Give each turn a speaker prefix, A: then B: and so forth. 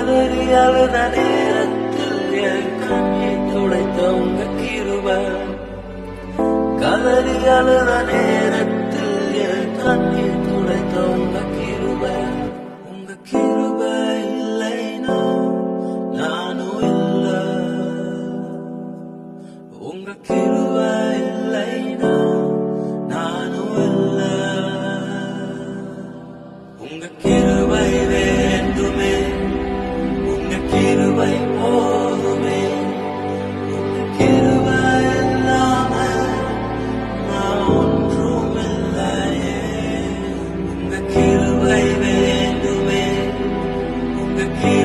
A: கதறி அழுத நேரத்தில் என் கண்ணீர் துடைத்த உங்க கிருபை. கதறி அழுத நேரத்தில் என் கண்ணீர் துடைத்த உங்க கிருபை. உங்க கிருபை இல்லைனா நானும் இல்ல. உங்க கிருபை இல்லைனா நானும் இல்ல. உங்க கிருபை வேண்டுமே, உங்க கிருபை போதுமே. உங்க கிருபை இல்லாம நான் ஒன்றும் இல்லையே. உங்க கிருபை வேண்டுமே, உங்க கிருபை